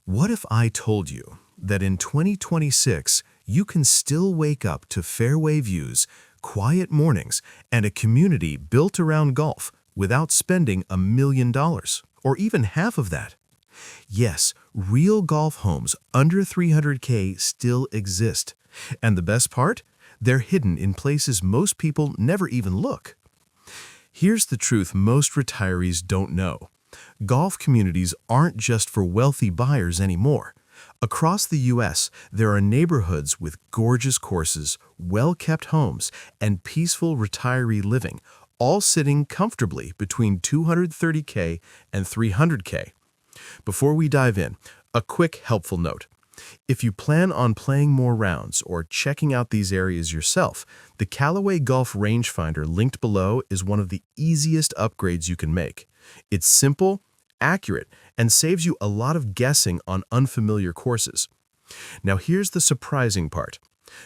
What if I told you that in 2026, you can still wake up to fairway views, quiet mornings, and a community built around golf without spending $1 million, or even half of that? Yes, real golf homes under 300K still exist. And the best part? They're hidden in places most people never even look. Here's the truth most retirees don't know. Golf communities aren't just for wealthy buyers anymore. Across the U.S., there are neighborhoods with gorgeous courses, well-kept homes, and peaceful retiree living, all sitting comfortably between 230K and 300K. Before we dive in, a quick helpful note. If you plan on playing more rounds or checking out these areas yourself, the Callaway Golf Rangefinder linked below is one of the easiest upgrades you can make. It's simple, accurate, and saves you a lot of guessing on unfamiliar courses. Now here's the surprising part.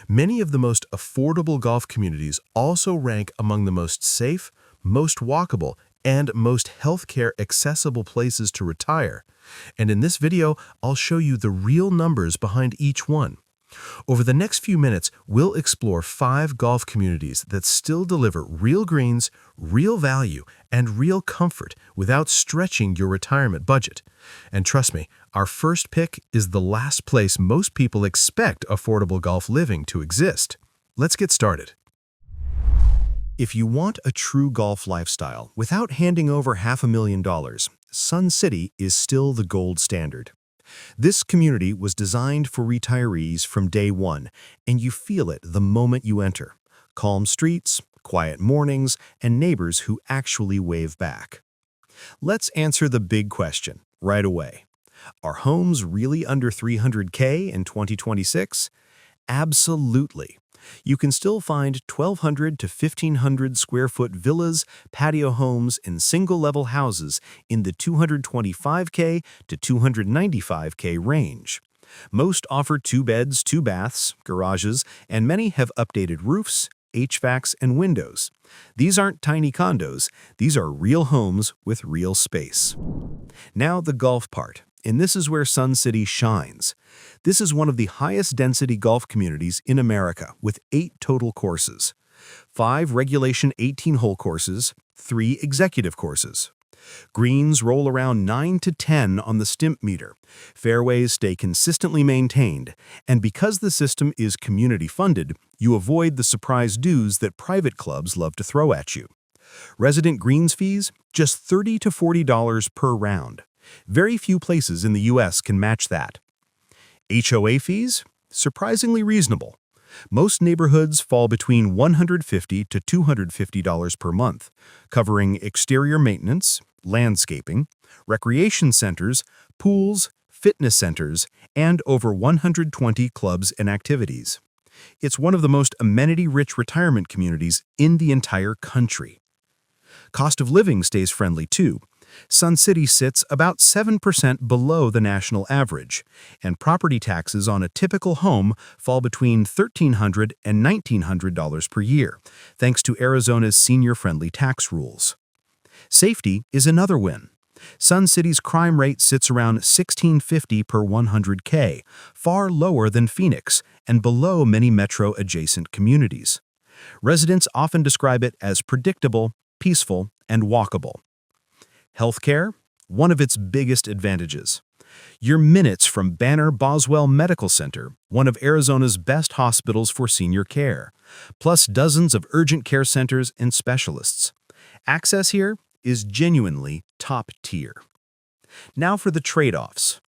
Many of the most affordable golf communities also rank among the most safe, most walkable, and most healthcare accessible places to retire. And in this video, I'll show you the real numbers behind each one. Over the next few minutes, we'll explore 5 golf communities that still deliver real greens, real value, and real comfort without stretching your retirement budget. And trust me, our first pick is the last place most people expect affordable golf living to exist. Let's get started. If you want a true golf lifestyle without handing over $500,000, Sun City is still the gold standard. This community was designed for retirees from day one, and you feel it the moment you enter. Calm streets, quiet mornings, and neighbors who actually wave back. Let's answer the big question right away. Are homes really under 300K in 2026? Absolutely. You can still find 1,200 to 1,500 square foot villas, patio homes, and single-level houses in the 225K to 295K range. Most offer 2 beds, 2 baths, garages, and many have updated roofs, HVACs, and windows. These aren't tiny condos, these are real homes with real space. Now the golf part. And this is where Sun City shines. This is one of the highest density golf communities in America with 8 total courses. 5 regulation 18-hole courses, 3 executive courses. Greens roll around 9 to 10 on the stimp meter. Fairways stay consistently maintained. And because the system is community funded, you avoid the surprise dues that private clubs love to throw at you. Resident greens fees, just $30 to $40 per round. Very few places in the U.S. can match that. HOA fees? Surprisingly reasonable. Most neighborhoods fall between $150 to $250 per month, covering exterior maintenance, landscaping, recreation centers, pools, fitness centers, and over 120 clubs and activities. It's one of the most amenity-rich retirement communities in the entire country. Cost of living stays friendly too. Sun City sits about 7% below the national average, and property taxes on a typical home fall between $1,300 and $1,900 per year, thanks to Arizona's senior-friendly tax rules. Safety is another win. Sun City's crime rate sits around 1650 per 100K, far lower than Phoenix and below many metro-adjacent communities. Residents often describe it as predictable, peaceful, and walkable. Healthcare, one of its biggest advantages. You're minutes from Banner Boswell Medical Center, one of Arizona's best hospitals for senior care, plus dozens of urgent care centers and specialists. Access here is genuinely top tier. Now for the trade-offs.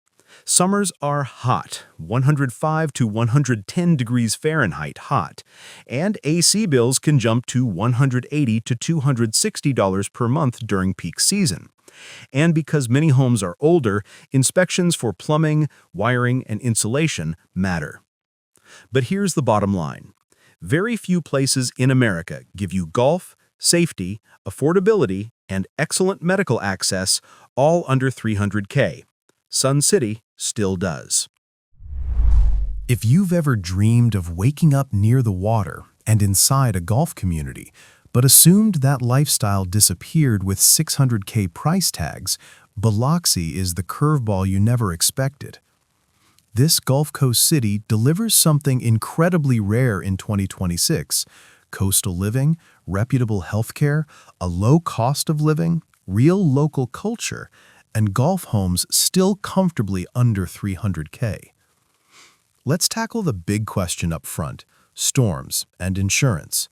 Summers are hot, 105 to 110 degrees Fahrenheit hot, and AC bills can jump to $180 to $260 per month during peak season. And because many homes are older, inspections for plumbing, wiring, and insulation matter. But here's the bottom line. Very few places in America give you golf, safety, affordability, and excellent medical access all under 300K. Sun City still does. If you've ever dreamed of waking up near the water and inside a golf community, but assumed that lifestyle disappeared with 600K price tags, Biloxi is the curveball you never expected. This Gulf Coast city delivers something incredibly rare in 2026: coastal living, reputable healthcare, a low cost of living, real local culture, and golf homes still comfortably under 300K. Let's tackle the big question up front: storms and insurance.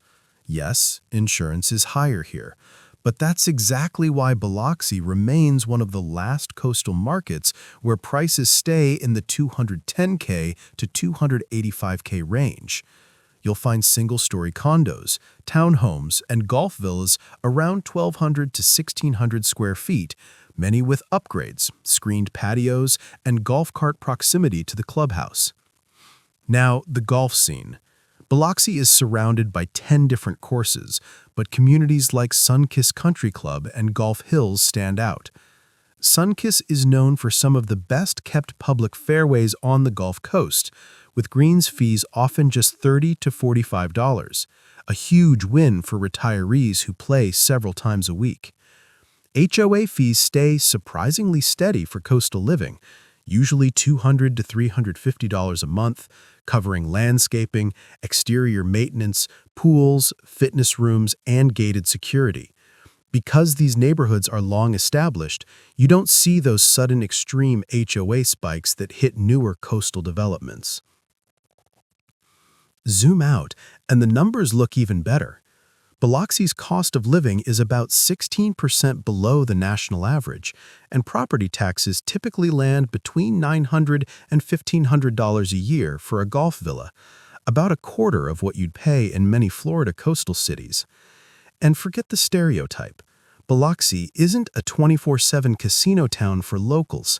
Yes, insurance is higher here, but that's exactly why Biloxi remains one of the last coastal markets where prices stay in the 210K to 285K range. You'll find single-story condos, townhomes, and golf villas around 1,200 to 1,600 square feet, many with upgrades, screened patios, and golf cart proximity to the clubhouse. Now, the golf scene. Biloxi is surrounded by 10 different courses, but communities like Sunkiss Country Club and Golf Hills stand out. Sunkiss is known for some of the best-kept public fairways on the Gulf Coast, with greens fees often just $30 to $45, a huge win for retirees who play several times a week. HOA fees stay surprisingly steady for coastal living, usually $200 to $350 a month, covering landscaping, exterior maintenance, pools, fitness rooms, and gated security. Because these neighborhoods are long established, you don't see those sudden extreme HOA spikes that hit newer coastal developments. Zoom out, and the numbers look even better. Biloxi's cost of living is about 16% below the national average, and property taxes typically land between $900 and $1,500 a year for a golf villa, about a quarter of what you'd pay in many Florida coastal cities. And forget the stereotype. Biloxi isn't a 24/7 casino town for locals.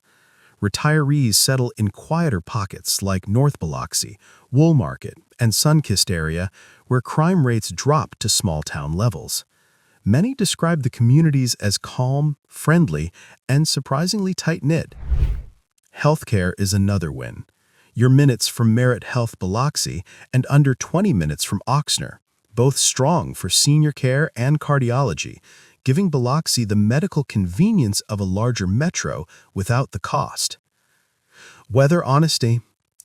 Retirees settle in quieter pockets like North Biloxi, Woolmarket, and Sunkist area, where crime rates drop to small-town levels. Many describe the communities as calm, friendly, and surprisingly tight-knit. Healthcare is another win. You're minutes from Merit Health Biloxi and under 20 minutes from Oxnard, both strong for senior care and cardiology, giving Biloxi the medical convenience of a larger metro without the cost. Weather honesty,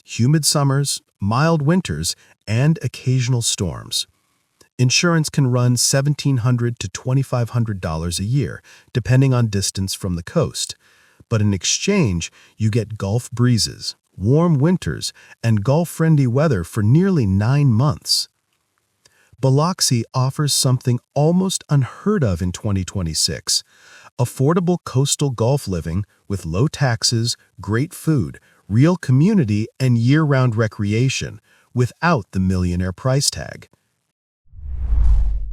humid summers, mild winters, and occasional storms. Insurance can run $1,700 to $2,500 a year, depending on distance from the coast. But in exchange, you get Gulf breezes, warm winters, and Gulf-friendly weather for nearly 9 months. Biloxi offers something almost unheard of in 2026: affordable coastal golf living with low taxes, great food, real community, and year-round recreation without the millionaire price tag.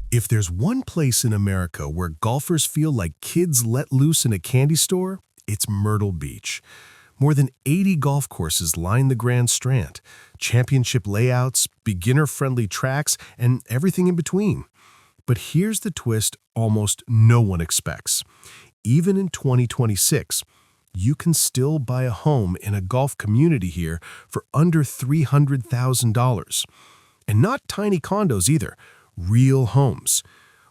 If there's one place in America where golfers feel like kids let loose in a candy store, it's Myrtle Beach. More than 80 golf courses line the Grand Strand, championship layouts, beginner-friendly tracks, and everything in between. But here's the twist almost no one expects. Even in 2026, you can still buy a home in a golf community here for under $300,000. And not tiny condos either, real homes.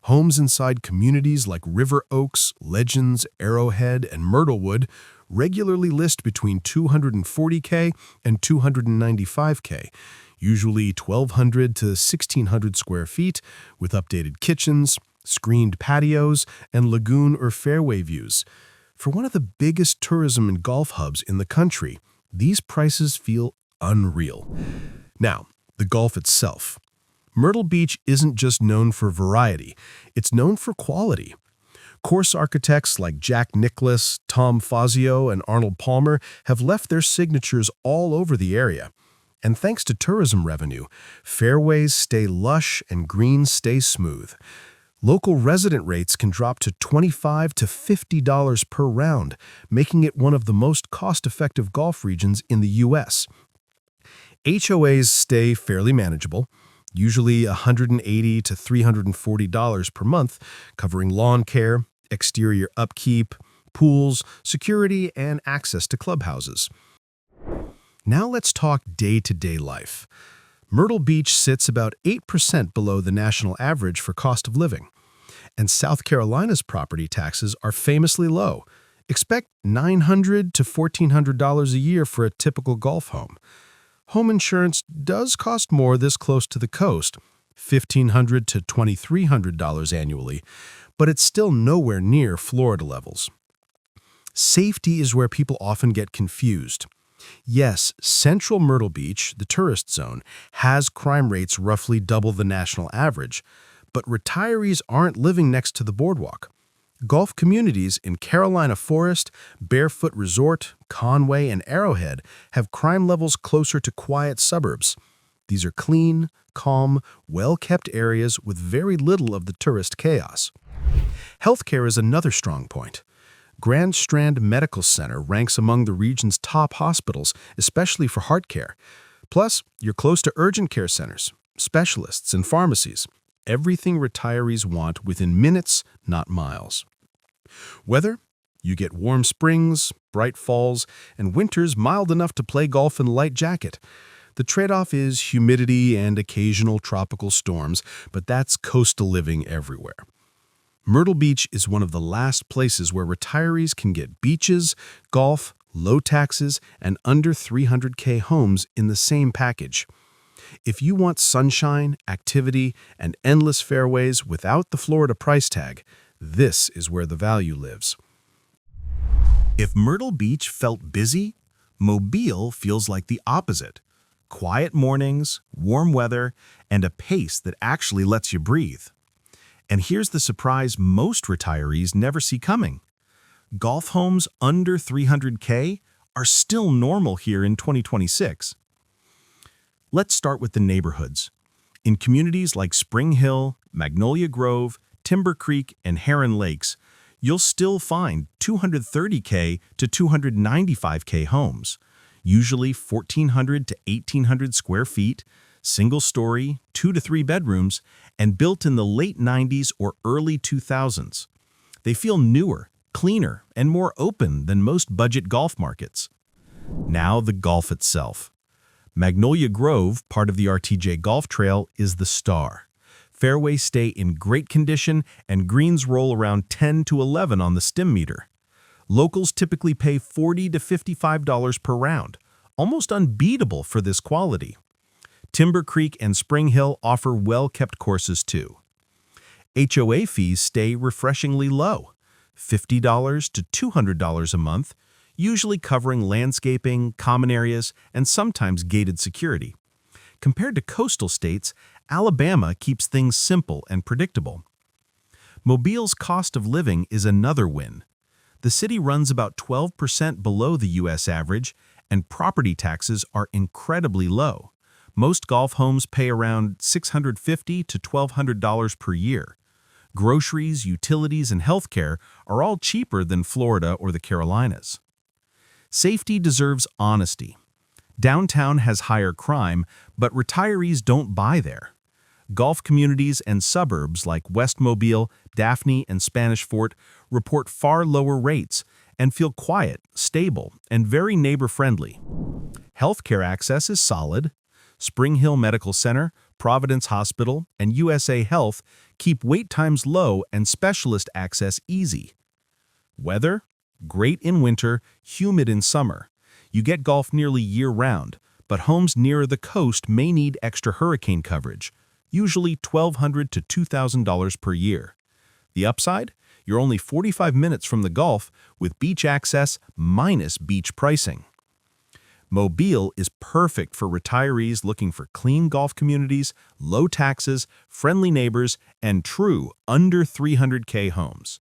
Homes inside communities like River Oaks, Legends, Arrowhead, and Myrtlewood regularly list between $240K and $295K, usually 1,200 to 1,600 square feet, with updated kitchens, screened patios, and lagoon or fairway views. For one of the biggest tourism and golf hubs in the country, these prices feel unreal. Now, the golf itself. Myrtle Beach isn't just known for variety, it's known for quality. Course architects like Jack Nicklaus, Tom Fazio, and Arnold Palmer have left their signatures all over the area. And thanks to tourism revenue, fairways stay lush and greens stay smooth. Local resident rates can drop to $25 to $50 per round, making it one of the most cost-effective golf regions in the U.S. HOAs stay fairly manageable, usually $180 to $340 per month, covering lawn care, exterior upkeep, pools, security, and access to clubhouses. Now let's talk day-to-day life. Myrtle Beach sits about 8% below the national average for cost of living, and South Carolina's property taxes are famously low. Expect $900 to $1,400 a year for a typical golf home. Home insurance does cost more this close to the coast, $1,500 to $2,300 annually, but it's still nowhere near Florida levels. Safety is where people often get confused. Yes, Central Myrtle Beach, the tourist zone, has crime rates roughly double the national average, but retirees aren't living next to the boardwalk. Golf communities in Carolina Forest, Barefoot Resort, Conway, and Arrowhead have crime levels closer to quiet suburbs. These are clean, calm, well-kept areas with very little of the tourist chaos. Healthcare is another strong point. Grand Strand Medical Center ranks among the region's top hospitals, especially for heart care. Plus, you're close to urgent care centers, specialists, and pharmacies. Everything retirees want within minutes, not miles. Weather? You get warm springs, bright falls, and winters mild enough to play golf in a light jacket. The trade-off is humidity and occasional tropical storms, but that's coastal living everywhere. Myrtle Beach is one of the last places where retirees can get beaches, golf, low taxes, and under $300K homes in the same package. If you want sunshine, activity, and endless fairways without the Florida price tag, this is where the value lives. If Myrtle Beach felt busy, Mobile feels like the opposite. Quiet mornings, warm weather, and a pace that actually lets you breathe. And here's the surprise most retirees never see coming. Golf homes under $300K are still normal here in 2026. Let's start with the neighborhoods. In communities like Spring Hill, Magnolia Grove, Timber Creek, and Heron Lakes, you'll still find $230K to $295K homes, usually 1,400 to 1,800 square feet, single-story, 2 to 3 bedrooms, and built in the late 90s or early 2000s. They feel newer, cleaner, and more open than most budget golf markets. Now the golf itself. Magnolia Grove, part of the RTJ Golf Trail, is the star. Fairways stay in great condition and greens roll around 10 to 11 on the stim meter. Locals typically pay $40 to $55 per round, almost unbeatable for this quality. Timber Creek and Spring Hill offer well-kept courses too. HOA fees stay refreshingly low, $50 to $200 a month, usually covering landscaping, common areas, and sometimes gated security. Compared to coastal states, Alabama keeps things simple and predictable. Mobile's cost of living is another win. The city runs about 12% below the U.S. average, and property taxes are incredibly low. Most golf homes pay around $650 to $1,200 per year. Groceries, utilities, and healthcare are all cheaper than Florida or the Carolinas. Safety deserves honesty. Downtown has higher crime, but retirees don't buy there. Golf communities and suburbs like West Mobile, Daphne, and Spanish Fort report far lower rates and feel quiet, stable, and very neighbor-friendly. Healthcare access is solid. Spring Hill Medical Center, Providence Hospital, and USA Health keep wait times low and specialist access easy. Weather? Great in winter, humid in summer. You get golf nearly year-round, but homes nearer the coast may need extra hurricane coverage, usually $1,200 to $2,000 per year. The upside? You're only 45 minutes from the Gulf with beach access minus beach pricing. Mobile is perfect for retirees looking for clean golf communities, low taxes, friendly neighbors, and true under 300K homes.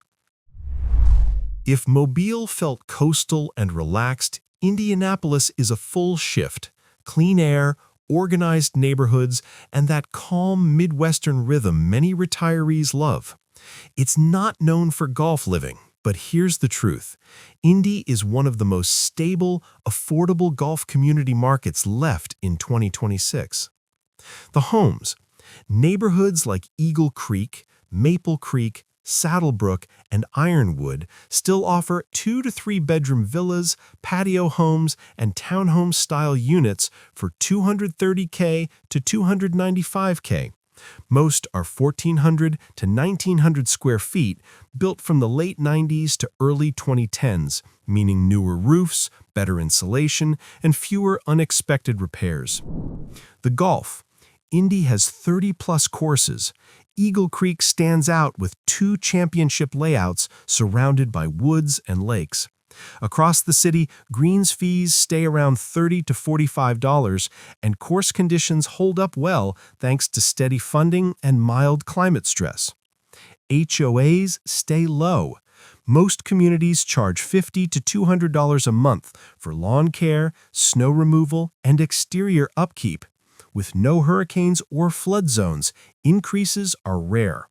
If Mobile felt coastal and relaxed, Indianapolis is a full shift. Clean air, organized neighborhoods, and that calm Midwestern rhythm many retirees love. It's not known for golf living, but here's the truth. Indy is one of the most stable, affordable golf community markets left in 2026. The homes. Neighborhoods like Eagle Creek, Maple Creek, Saddlebrook, and Ironwood still offer 2 to 3 bedroom villas, patio homes, and townhome-style units for $230K to $295K. Most are 1,400 to 1,900 square feet, built from the late 90s to early 2010s, meaning newer roofs, better insulation, and fewer unexpected repairs. The golf. Indy has 30-plus courses. Eagle Creek stands out with 2 championship layouts surrounded by woods and lakes. Across the city, greens fees stay around $30 to $45, and course conditions hold up well thanks to steady funding and mild climate stress. HOAs stay low. Most communities charge $50 to $200 a month for lawn care, snow removal, and exterior upkeep. With no hurricanes or flood zones, increases are rare.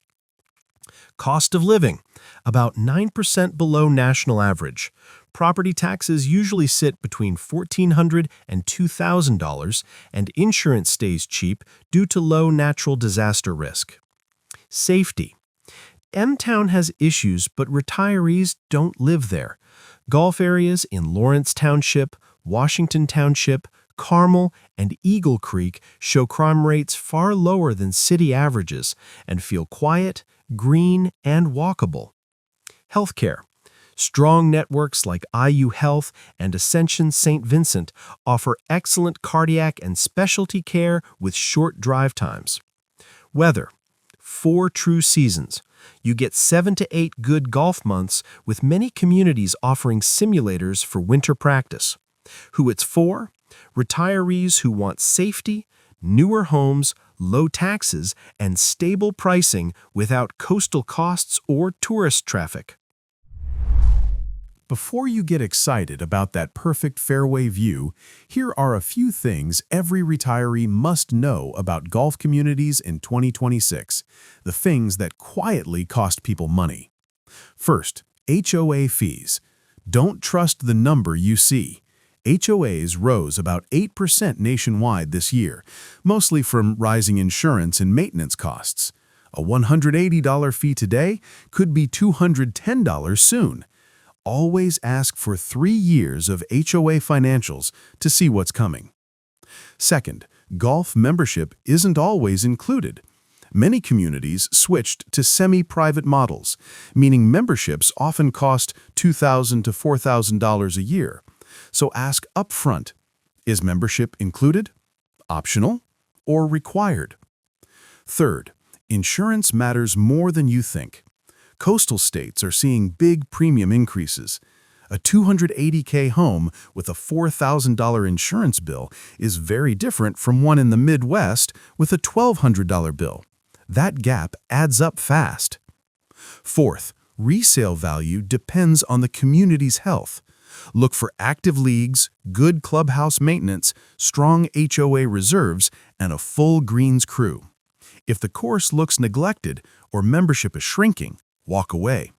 Cost of living, about 9% below national average. Property taxes usually sit between $1,400 and $2,000, and insurance stays cheap due to low natural disaster risk. Safety. M-Town has issues, but retirees don't live there. Golf areas in Lawrence Township, Washington Township, Carmel, and Eagle Creek show crime rates far lower than city averages and feel quiet, green, and walkable. Healthcare. Strong networks like IU Health and Ascension St. Vincent offer excellent cardiac and specialty care with short drive times. Weather. 4 true seasons. You get 7 to 8 good golf months, with many communities offering simulators for winter practice. Who it's for? Retirees who want safety, newer homes, low taxes, and stable pricing without coastal costs or tourist traffic. Before you get excited about that perfect fairway view, here are a few things every retiree must know about golf communities in 2026, the things that quietly cost people money. First, HOA fees. Don't trust the number you see. HOAs rose about 8% nationwide this year, mostly from rising insurance and maintenance costs. A $180 fee today could be $210 soon. Always ask for 3 years of HOA financials to see what's coming. Second, golf membership isn't always included. Many communities switched to semi-private models, meaning memberships often cost $2,000 to $4,000 a year. So ask upfront, is membership included, optional, or required? Third, insurance matters more than you think. Coastal states are seeing big premium increases. A $280K home with a $4,000 insurance bill is very different from one in the Midwest with a $1,200 bill. That gap adds up fast. Fourth, resale value depends on the community's health. Look for active leagues, good clubhouse maintenance, strong HOA reserves, and a full greens crew. If the course looks neglected or membership is shrinking, walk away.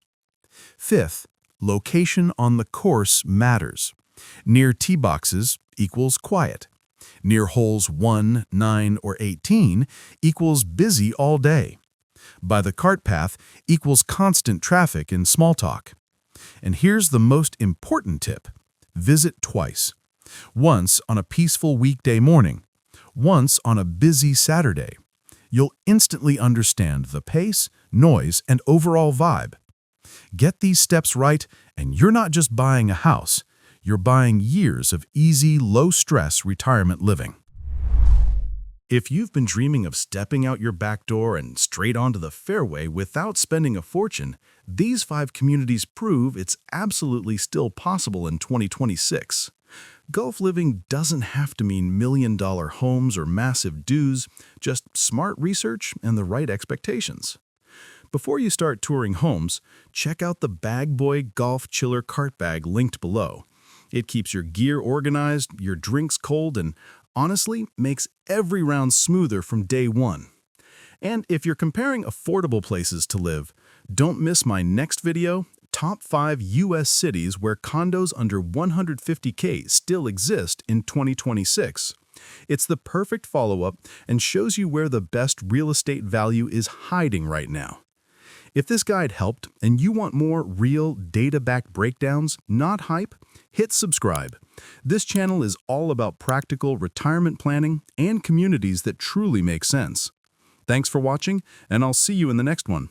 Fifth, location on the course matters. Near tee boxes equals quiet. Near holes 1, 9, or 18 equals busy all day. By the cart path equals constant traffic and small talk. And here's the most important tip. Visit twice. Once on a peaceful weekday morning, once on a busy Saturday. You'll instantly understand the pace, noise, and overall vibe. Get these steps right, and you're not just buying a house, you're buying years of easy, low-stress retirement living. If you've been dreaming of stepping out your back door and straight onto the fairway without spending a fortune, these 5 communities prove it's absolutely still possible in 2026. Golf living doesn't have to mean million-dollar homes or massive dues, just smart research and the right expectations. Before you start touring homes, check out the Bag Boy Golf Chiller Cart Bag linked below. It keeps your gear organized, your drinks cold, and honestly makes every round smoother from day one. And if you're comparing affordable places to live, don't miss my next video, Top 5 U.S. Cities Where Condos Under $150K Still Exist in 2026. It's the perfect follow-up and shows you where the best real estate value is hiding right now. If this guide helped and you want more real data-backed breakdowns, not hype, hit subscribe. This channel is all about practical retirement planning and communities that truly make sense. Thanks for watching, and I'll see you in the next one.